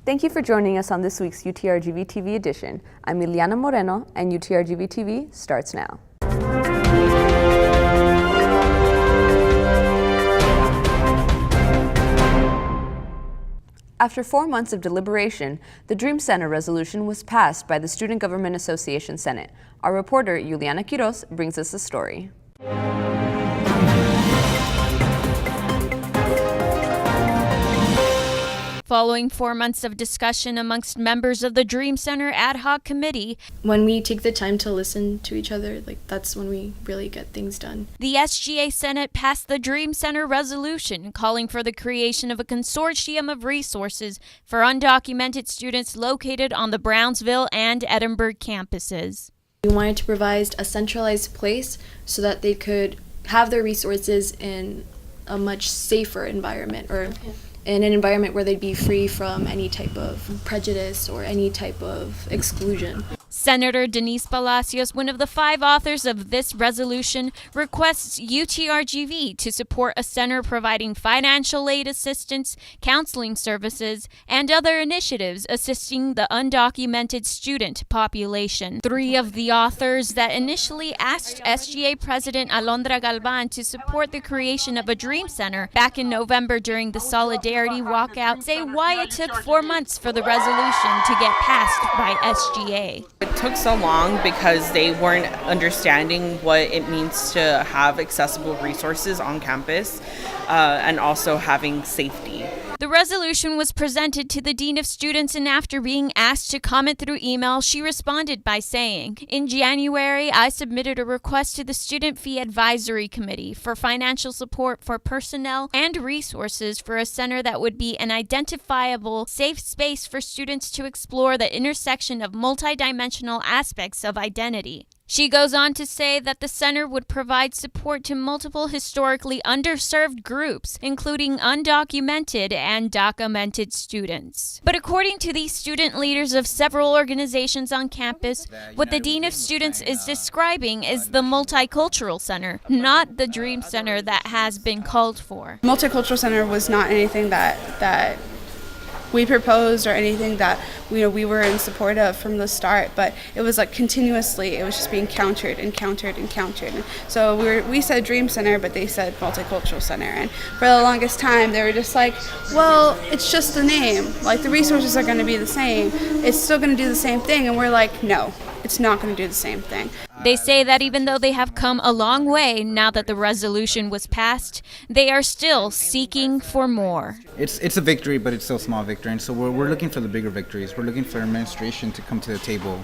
Thank you for joining us on this week's UTRGV TV edition. I'm Ileana Moreno, and UTRGV TV starts now. After 4 months of deliberation, the Dream Center resolution was passed by the Student Government Association Senate. Our reporter, Juliana Quiroz, brings us the story. Following 4 months of discussion amongst members of the Dream Center Ad Hoc Committee, when we take the time to listen to each other, that's when we really get things done. The SGA Senate passed the Dream Center resolution calling for the creation of a consortium of resources for undocumented students located on the Brownsville and Edinburgh campuses. We wanted to provide a centralized place so that they could have their resources in a much safer environment, or in an environment where they'd be free from any type of prejudice or any type of exclusion. Senator Denise Palacios, one of the 5 authors of this resolution, requests UTRGV to support a center providing financial aid assistance, counseling services, and other initiatives assisting the undocumented student population. 3 of the authors that initially asked SGA President Alondra Galvan to support the creation of a Dream Center back in November during the Solidarity Walkout say why it took 4 months for the resolution to get passed by SGA. It took so long because they weren't understanding what it means to have accessible resources on campus and also having safety. The resolution was presented to the Dean of Students, and after being asked to comment through email, she responded by saying, "In January, I submitted a request to the Student Fee Advisory Committee for financial support for personnel and resources for a center that would be an identifiable, safe space for students to explore the intersection of multidimensional aspects of identity." She goes on to say that the center would provide support to multiple historically underserved groups, including undocumented and documented students. But according to these student leaders of several organizations on campus, what the Dean of Students is describing is the multicultural center, not the Dream Center that has been called for. Multicultural center was not anything that we proposed or anything that we were in support of from the start, but it was continuously, it was just being countered. So we said Dream Center, but they said Multicultural Center, and for the longest time they were just like, well, it's just the name, the resources are going to be the same, it's still going to do the same thing, and we're like, no, it's not going to do the same thing. They say that even though they have come a long way now that the resolution was passed, they are still seeking for more. It's a victory, but it's still a small victory, and so we're looking for the bigger victories. We're looking for administration to come to the table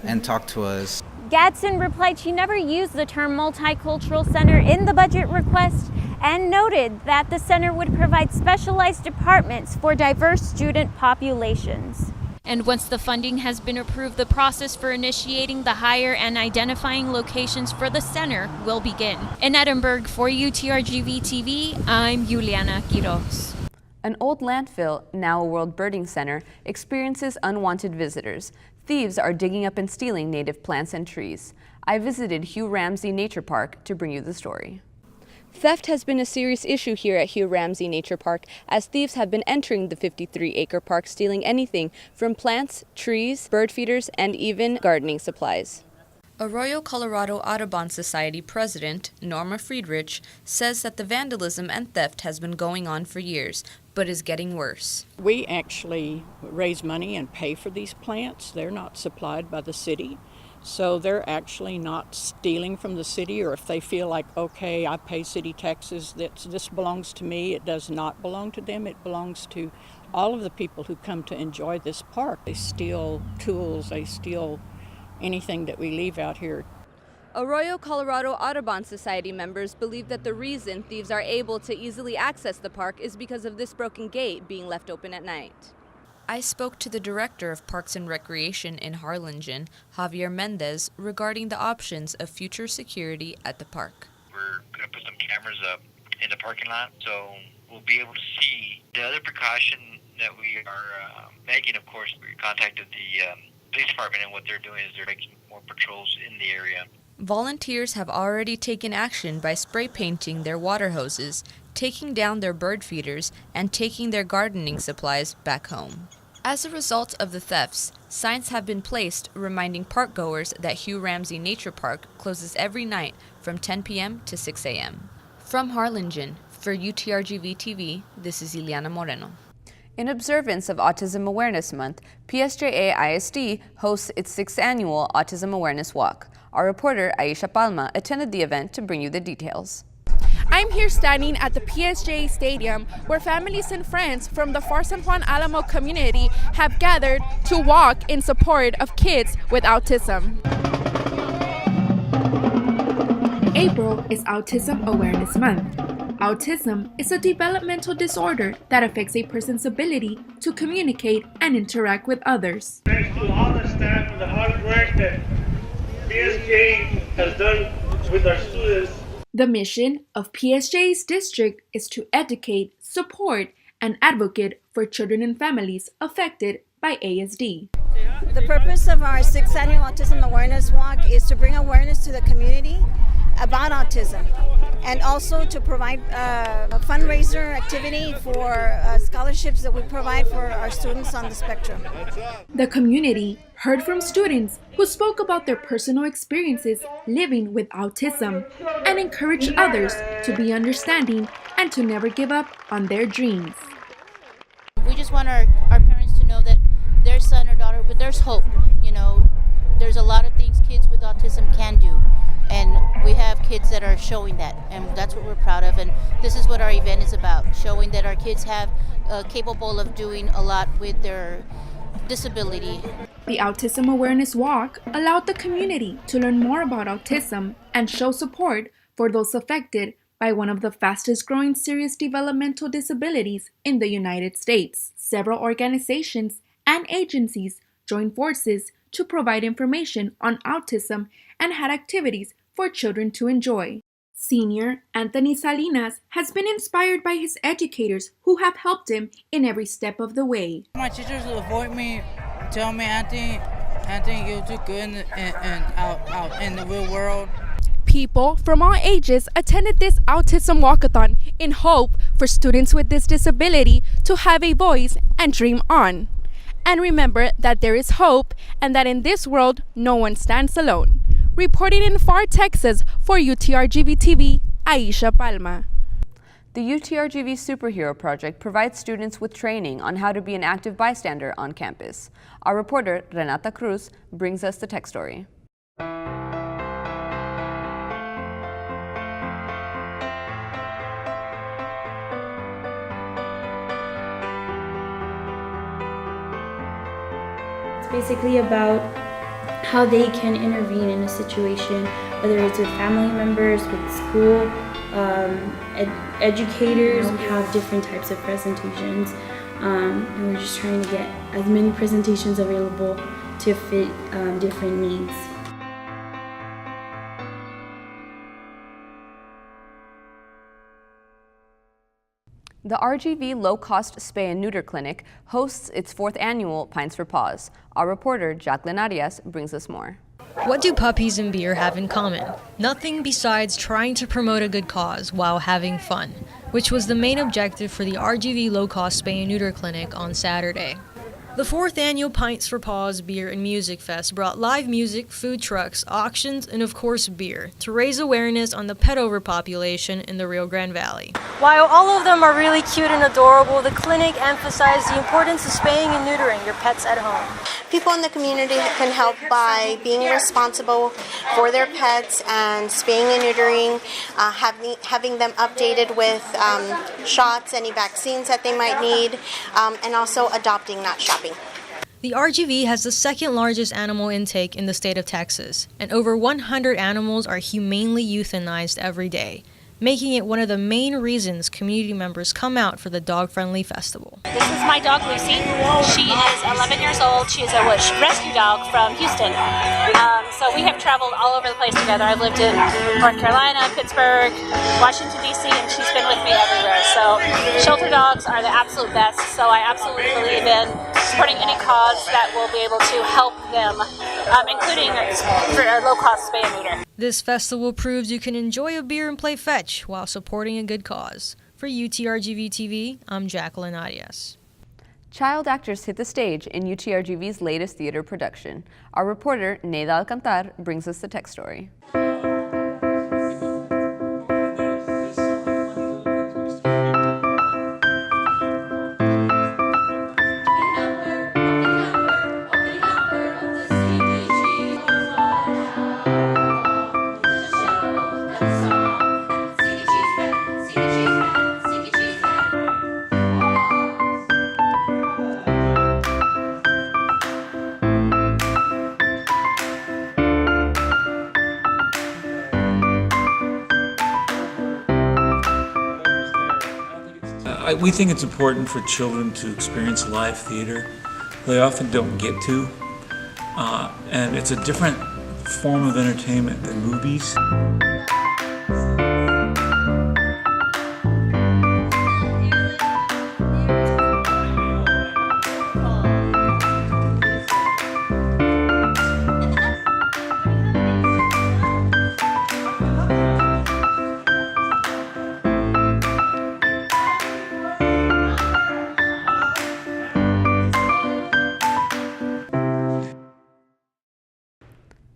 and talk to us. Gadsden replied she never used the term multicultural center in the budget request and noted that the center would provide specialized departments for diverse student populations. And once the funding has been approved, the process for initiating the hire and identifying locations for the center will begin. In Edinburgh, for UTRGV TV, I'm Juliana Quiroz. An old landfill, now a World Birding Center, experiences unwanted visitors. Thieves are digging up and stealing native plants and trees. I visited Hugh Ramsey Nature Park to bring you the story. Theft has been a serious issue here at Hugh Ramsey Nature Park, as thieves have been entering the 53-acre park stealing anything from plants, trees, bird feeders, and even gardening supplies. Arroyo Colorado Audubon Society president, Norma Friedrich, says that the vandalism and theft has been going on for years, but is getting worse. We actually raise money and pay for these plants. They're not supplied by the city. So they're actually not stealing from the city, or if they feel like, okay, I pay city taxes, this belongs to me, it does not belong to them. It belongs to all of the people who come to enjoy this park. They steal tools, they steal anything that we leave out here. Arroyo Colorado Audubon Society members believe that the reason thieves are able to easily access the park is because of this broken gate being left open at night. I spoke to the director of Parks and Recreation in Harlingen, Javier Mendez, regarding the options of future security at the park. We're going to put some cameras up in the parking lot, so we'll be able to see. The other precaution that we are making, of course, we contacted the police department, and what they're doing is they're making more patrols in the area. Volunteers have already taken action by spray painting their water hoses, taking down their bird feeders, and taking their gardening supplies back home. As a result of the thefts, signs have been placed reminding park-goers that Hugh Ramsey Nature Park closes every night from 10 p.m. to 6 a.m. From Harlingen, for UTRGV-TV, this is Ileana Moreno. In observance of Autism Awareness Month, PSJA ISD hosts its 6th annual Autism Awareness Walk. Our reporter, Aisha Palma, attended the event to bring you the details. I'm here standing at the PSJA Stadium where families and friends from the Far San Juan Alamo community have gathered to walk in support of kids with autism. April is Autism Awareness Month. Autism is a developmental disorder that affects a person's ability to communicate and interact with others. Thanks to all the staff and the hard work that PSJ has done with our students. The mission of PSJ's district is to educate, support, and advocate for children and families affected by ASD. The purpose of our 6th annual Autism Awareness Walk is to bring awareness to the community about autism and also to provide a fundraiser activity for scholarships that we provide for our students on the spectrum. The community heard from students who spoke about their personal experiences living with autism and encouraged others to be understanding and to never give up on their dreams. We just want our parents to know that their son or daughter, but there's hope. You know, there's a lot of things kids with autism can do. And we have kids that are showing that, and that's what we're proud of. And this is what our event is about, showing that our kids have capable of doing a lot with their disability. The Autism Awareness Walk allowed the community to learn more about autism and show support for those affected by one of the fastest growing serious developmental disabilities in the United States. Several organizations and agencies joined forces to provide information on autism and had activities for children to enjoy. Senior Anthony Salinas has been inspired by his educators who have helped him in every step of the way. My teachers avoid me, tell me, Anthony, you do good out in the real world. People from all ages attended this autism walkathon in hope for students with this disability to have a voice and dream on. And remember that there is hope and that in this world, no one stands alone. Reporting in Far, Texas for UTRGV-TV, Aisha Palma. The UTRGV Superhero Project provides students with training on how to be an active bystander on campus. Our reporter, Renata Cruz, brings us the tech story. It's basically about how they can intervene in a situation, whether it's with family members, with school, educators. We have different types of presentations, and we're just trying to get as many presentations available to fit different needs. The RGV Low-Cost Spay and Neuter Clinic hosts its 4th annual Pints for Paws. Our reporter, Jacqueline Arias, brings us more. What do puppies and beer have in common? Nothing besides trying to promote a good cause while having fun, which was the main objective for the RGV Low-Cost Spay and Neuter Clinic on Saturday. The 4th annual Pints for Paws Beer and Music Fest brought live music, food trucks, auctions, and of course beer to raise awareness on the pet overpopulation in the Rio Grande Valley. While all of them are really cute and adorable, the clinic emphasized the importance of spaying and neutering your pets at home. People in the community can help by being responsible for their pets and spaying and neutering, having them updated with shots, any vaccines that they might need, and also adopting, not shopping. The RGV has the 2nd largest animal intake in the state of Texas, and over 100 animals are humanely euthanized every day, making it one of the main reasons community members come out for the dog-friendly festival. This is my dog, Lucy. She is 11 years old. She is a rescue dog from Houston. So we have traveled all over the place together. I've lived in North Carolina, Pittsburgh, Washington, D.C., and she's been with me everywhere. So shelter dogs are the absolute best. So I absolutely believe in supporting any cause that will be able to help them, including for a low-cost spay and neuter. This festival proves you can enjoy a beer and play fetch while supporting a good cause. For UTRGV-TV, I'm Jacqueline Arias. Child actors hit the stage in UTRGV's latest theater production. Our reporter, Neida Alcantar, brings us the tech story. We think it's important for children to experience live theater. They often don't get to, and it's a different form of entertainment than movies.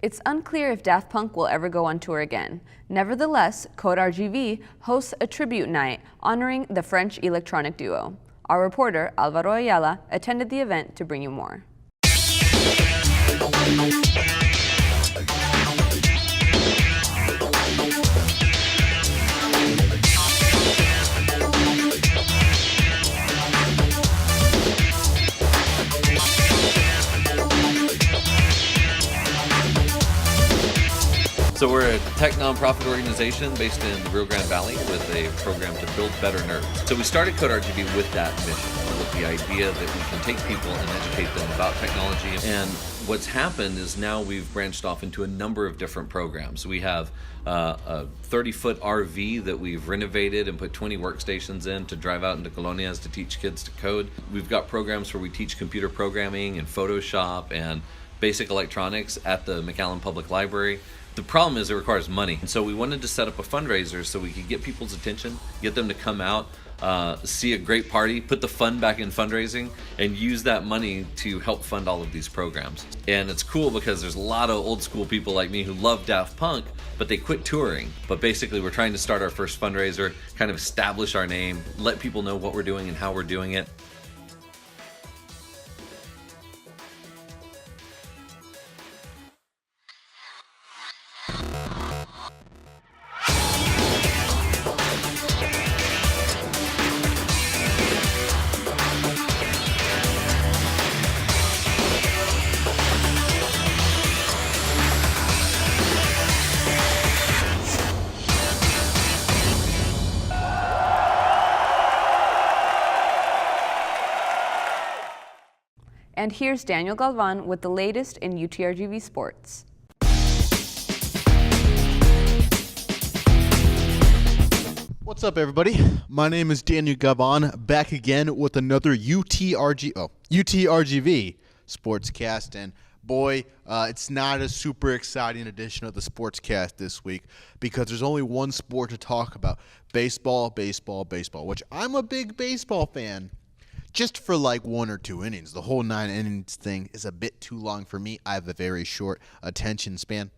It's unclear if Daft Punk will ever go on tour again. Nevertheless, Code RGV hosts a tribute night honoring the French electronic duo. Our reporter, Alvaro Ayala, attended the event to bring you more. So we're a tech nonprofit organization based in the Rio Grande Valley with a program to build better nerds. So we started Code RGV with that mission, with the idea that we can take people and educate them about technology. And what's happened is now we've branched off into a number of different programs. We have a 30-foot RV that we've renovated and put 20 workstations in to drive out into colonias to teach kids to code. We've got programs where we teach computer programming and Photoshop and basic electronics at the McAllen Public Library. The problem is it requires money, and so we wanted to set up a fundraiser so we could get people's attention, get them to come out, see a great party, put the fun back in fundraising, and use that money to help fund all of these programs. And it's cool because there's a lot of old school people like me who love Daft Punk, but they quit touring. But basically we're trying to start our first fundraiser, kind of establish our name, let people know what we're doing and how we're doing it. And here's Daniel Galvan with the latest in UTRGV sports. What's up, everybody? My name is Daniel Galvan, back again with another UTRGV Sportscast. And boy, it's not a super exciting edition of the Sportscast this week because there's only one sport to talk about: baseball, which I'm a big baseball fan. Just for like 1 or 2 innings. The whole 9 innings thing is a bit too long for me. I have a very short attention span.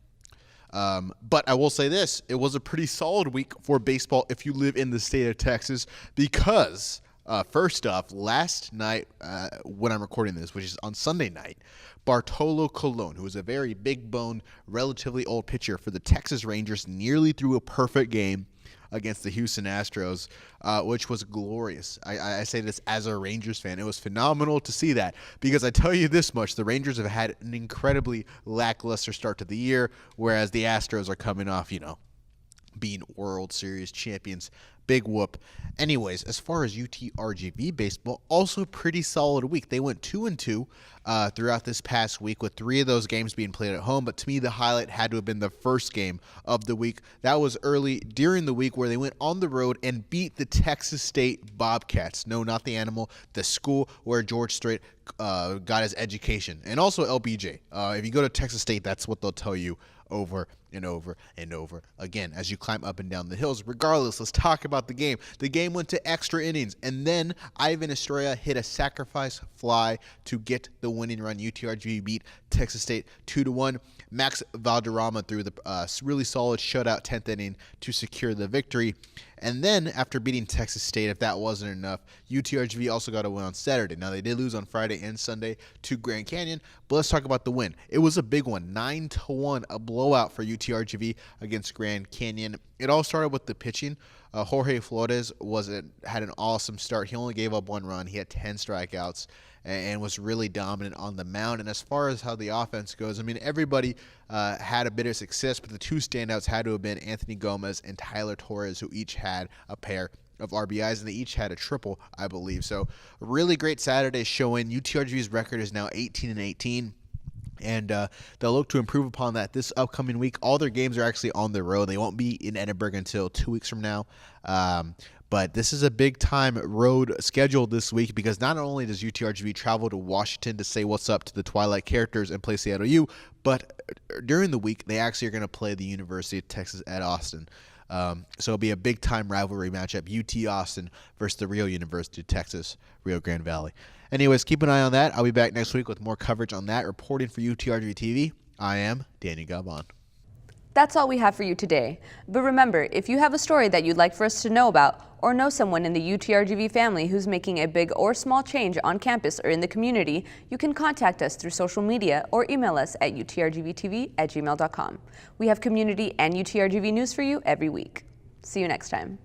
But I will say this. It was a pretty solid week for baseball if you live in the state of Texas because, first off, last night when I'm recording this, which is on Sunday night, Bartolo Colon, who is a very big-boned, relatively old pitcher for the Texas Rangers, nearly threw a perfect game against the Houston Astros, which was glorious. I say this as a Rangers fan. It was phenomenal to see that because I tell you this much, the Rangers have had an incredibly lackluster start to the year, whereas the Astros are coming off, being World Series champions. Big whoop. Anyways, as far as UTRGV baseball, also pretty solid week. They went 2-2 throughout this past week, with 3 of those games being played at home. But to me, the highlight had to have been the first game of the week. That was early during the week where they went on the road and beat the Texas State Bobcats. No, not the animal, the school where George Strait got his education, and also LBJ. If you go to Texas State, that's what they'll tell you over and over and over again as you climb up and down the hills. Regardless, let's talk about the game. The game went to extra innings, and then Ivan Estrella hit a sacrifice fly to get the winning run. UTRGV beat Texas State 2-1. Max Valderrama threw the really solid shutout 10th inning to secure the victory. And then, after beating Texas State, if that wasn't enough, UTRGV also got a win on Saturday. Now, they did lose on Friday and Sunday to Grand Canyon, but let's talk about the win. It was a big one, 9-1, a blowout for UTRGV against Grand Canyon. It all started with the pitching. Jorge Flores had an awesome start. He only gave up 1 run. He had 10 strikeouts and was really dominant on the mound. And as far as how the offense goes, I mean, everybody had a bit of success, but the 2 standouts had to have been Anthony Gomez and Tyler Torres, who each had a pair of RBIs, and they each had a triple, I believe. So a really great Saturday showing. UTRGV's record is now 18-18. And they'll look to improve upon that this upcoming week. All their games are actually on the road. They won't be in Edinburgh until 2 weeks from now. But this is a big-time road schedule this week because not only does UTRGV travel to Washington to say what's up to the Twilight characters and play Seattle U, but during the week, they actually are going to play the University of Texas at Austin. So it'll be a big-time rivalry matchup, UT Austin versus the real University of Texas, Rio Grande Valley. Anyways, keep an eye on that. I'll be back next week with more coverage on that. Reporting for UTRGV-TV, I am Daniel Gabon. That's all we have for you today. But remember, if you have a story that you'd like for us to know about, or know someone in the UTRGV family who's making a big or small change on campus or in the community, you can contact us through social media or email us at utrgvtv@gmail.com. We have community and UTRGV news for you every week. See you next time.